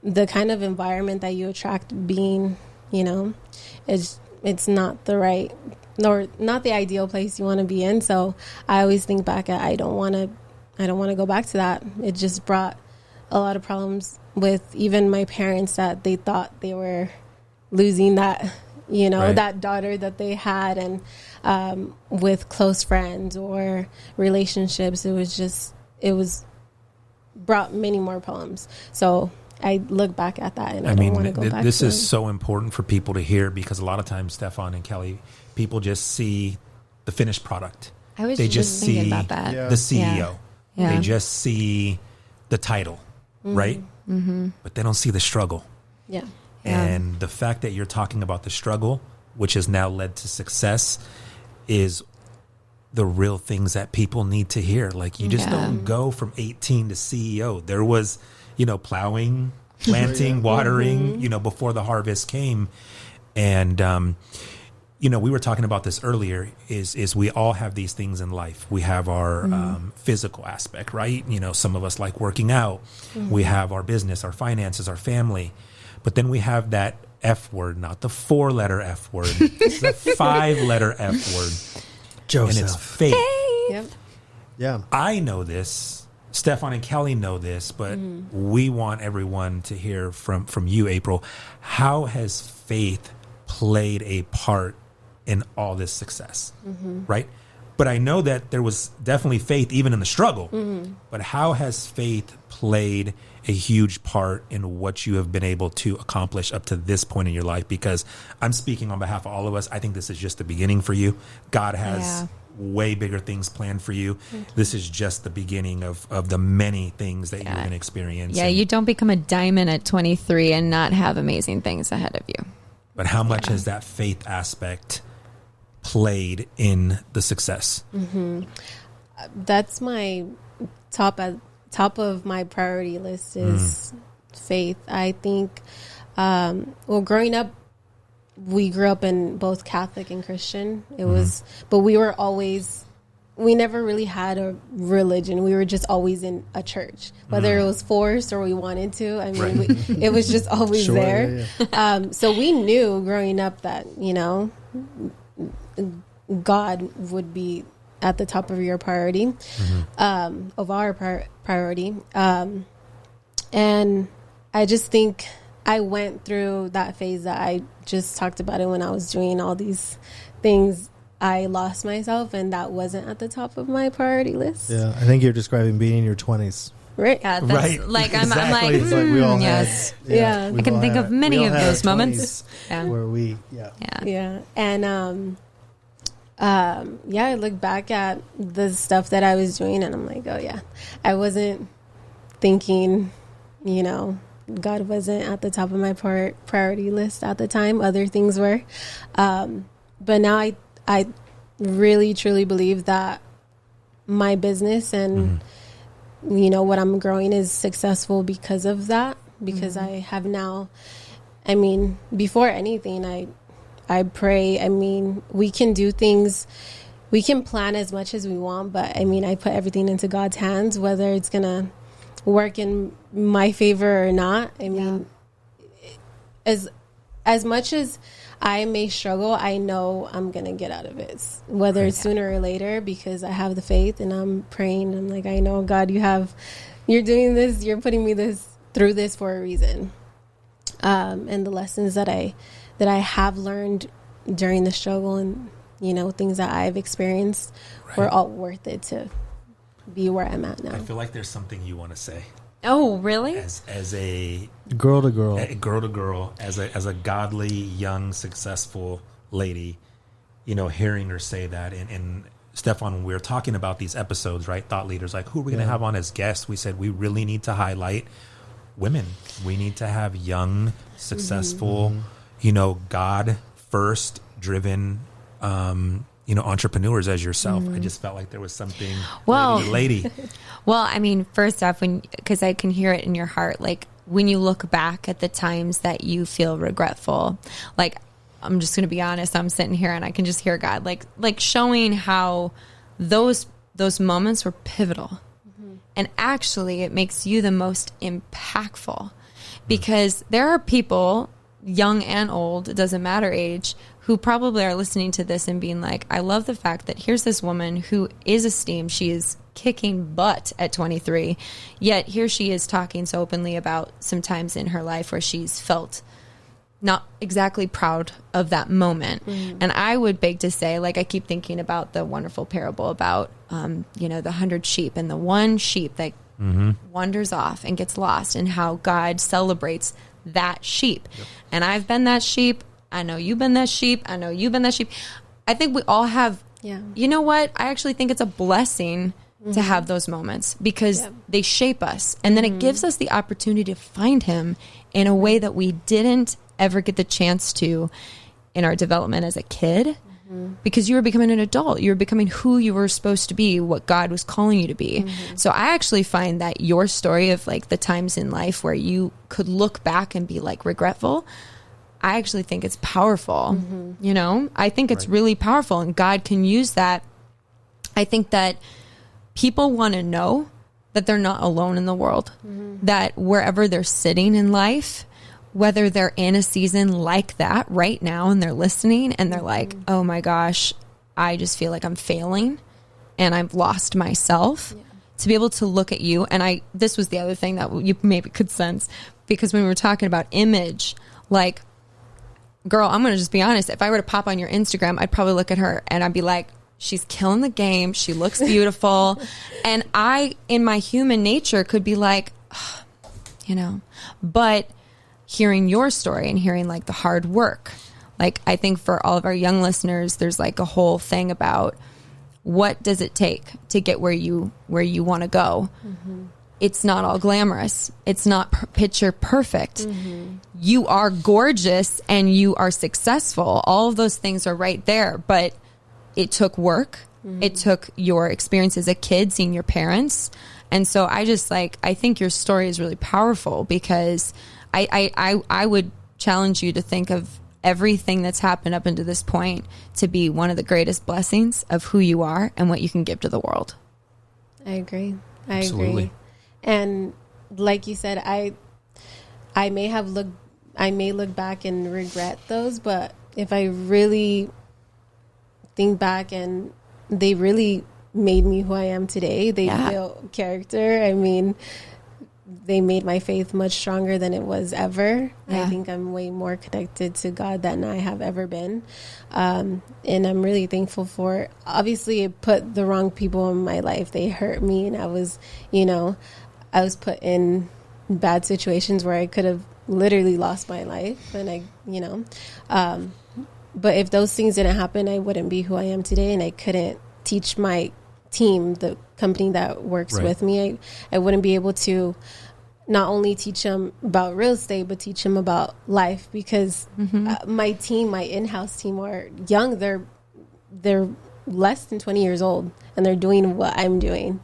the kind of environment that you attract being, it's not the right, nor not the ideal place you want to be in. So I always think back at, I don't want to go back to that. It just brought a lot of problems with even my parents, that they thought they were losing that, that daughter that they had. And with close friends or relationships, it was brought many more problems. So I look back at that and I don't want to go back. This is so important for people to hear, because a lot of times, Stefan and Kelly, people just see the finished product. I was they just thinking about that. The CEO. Yeah. They just see the title, right? Mm-hmm. But they don't see the struggle. Yeah. And the fact that you're talking about the struggle, which has now led to success, is the real things that people need to hear. Like, you just don't go from 18 to CEO. There was, plowing, planting, watering, before the harvest came. And, we were talking about this earlier, is we all have these things in life. We have our physical aspect, right? Some of us like working out. We have our business, our finances, our family. But then we have that F word, not the 4-letter F word, it's the 5-letter F word. Joseph. And it's faith. Yep. Yeah. I know this. Stefan and Kelly know this, but we want everyone to hear from you, April. How has faith played a part in all this success? Right? But I know that there was definitely faith even in the struggle. But how has faith played a huge part in what you have been able to accomplish up to this point in your life? Because I'm speaking on behalf of all of us. I think this is just the beginning for you. God has way bigger things planned for you. This is just the beginning of the many things that you're going to experience. Yeah, you don't become a diamond at 23 and not have amazing things ahead of you. But how much has that faith aspect played in the success? That's my top of my priority list is faith. I think, growing up, we grew up in both Catholic and Christian. It was, but we never really had a religion. We were just always in a church, whether it was forced or we wanted to. I mean, it was just always there. Yeah. So we knew growing up that, God would be at the top of your priority, of our priority. And I just think I went through that phase that I just talked about it when I was doing all these things. I lost myself, and that wasn't at the top of my priority list. Yeah, I think you're describing being in your 20s. Right. Yeah, that's right. Like, Exactly. I'm like, It's like we all yes. had, yeah. Yeah. I can think of many of those moments. Where we, Yeah. And, I look back at the stuff that I was doing and I'm like, oh yeah, I wasn't thinking, God wasn't at the top of my priority list at the time. Other things were. But now I really, truly believe that my business and, what I'm growing is successful because of that, because I have now, before anything, I pray. We can do things, we can plan as much as we want, but I put everything into God's hands, whether it's going to work in my favor or not. As much as I may struggle, I know I'm going to get out of it, whether it's sooner or later, because I have the faith and I'm praying. I'm like, I know, God, you're doing this, you're putting me through this for a reason. And the lessons that I have learned during the struggle and, things that I've experienced were all worth it to be where I'm at now. I feel like there's something you want to say. Oh, really? As a girl to girl, as a godly, young, successful lady, hearing her say that. And Stefan, when we were talking about these episodes, right, thought leaders, like who are we going to have on as guests? We said we really need to highlight women. We need to have young, successful, God first driven, entrepreneurs as yourself. I just felt like there was something, lady. Well, first off, because I can hear it in your heart, like when you look back at the times that you feel regretful, like I'm just going to be honest, I'm sitting here and I can just hear God like showing how those moments were pivotal. And actually it makes you the most impactful because there are people, young and old, it doesn't matter age, who probably are listening to this and being like, I love the fact that here's this woman who is esteemed. She is kicking butt at 23, yet here she is talking so openly about some times in her life where she's felt not exactly proud of that moment. And I would beg to say, like, I keep thinking about the wonderful parable about, the 100 sheep and the one sheep that wanders off and gets lost, and how God celebrates that sheep. And I've been that sheep. I know you've been that sheep. I know you've been that sheep. I think we all have, you know what? I actually think it's a blessing to have those moments, because they shape us. And then it gives us the opportunity to find him in a way that we didn't ever get the chance to in our development as a kid, because you were becoming an adult. You were becoming who you were supposed to be, what God was calling you to be. So I actually find that your story of like the times in life where you could look back and be like regretful, I actually think it's powerful. You know, I think it's really powerful, and God can use that. I think that people want to know that they're not alone in the world, that wherever they're sitting in life, whether they're in a season like that right now and they're listening and they're like, oh my gosh, I just feel like I'm failing and I've lost myself, to be able to look at you. And this was the other thing that you maybe could sense, because when we were talking about image, like, girl, I'm going to just be honest. If I were to pop on your Instagram, I'd probably look at her and I'd be like, she's killing the game. She looks beautiful. And I, in my human nature, could be like, but hearing your story and hearing like the hard work, like, I think for all of our young listeners, there's like a whole thing about what does it take to get where you want to go. It's not all glamorous. It's not picture perfect. You are gorgeous and you are successful. All of those things are right there, but it took work. It took your experience as a kid, seeing your parents. And so I think your story is really powerful, because I would challenge you to think of everything that's happened up until this point to be one of the greatest blessings of who you are and what you can give to the world. I agree. Absolutely. Agree. And like you said, I may look back and regret those, but if I really think back, and they really made me who I am today. They built character. I mean, they made my faith much stronger than it was ever. I think I'm way more connected to God than I have ever been. And I'm really thankful for it. Obviously, it put the wrong people in my life. They hurt me, and I was put in bad situations where I could have literally lost my life. And but if those things didn't happen, I wouldn't be who I am today, and I couldn't teach my team, the company that works with me. I wouldn't be able to not only teach them about real estate, but teach them about life, because my team, my in-house team, are young. They're less than 20 years old, and they're doing what I'm doing.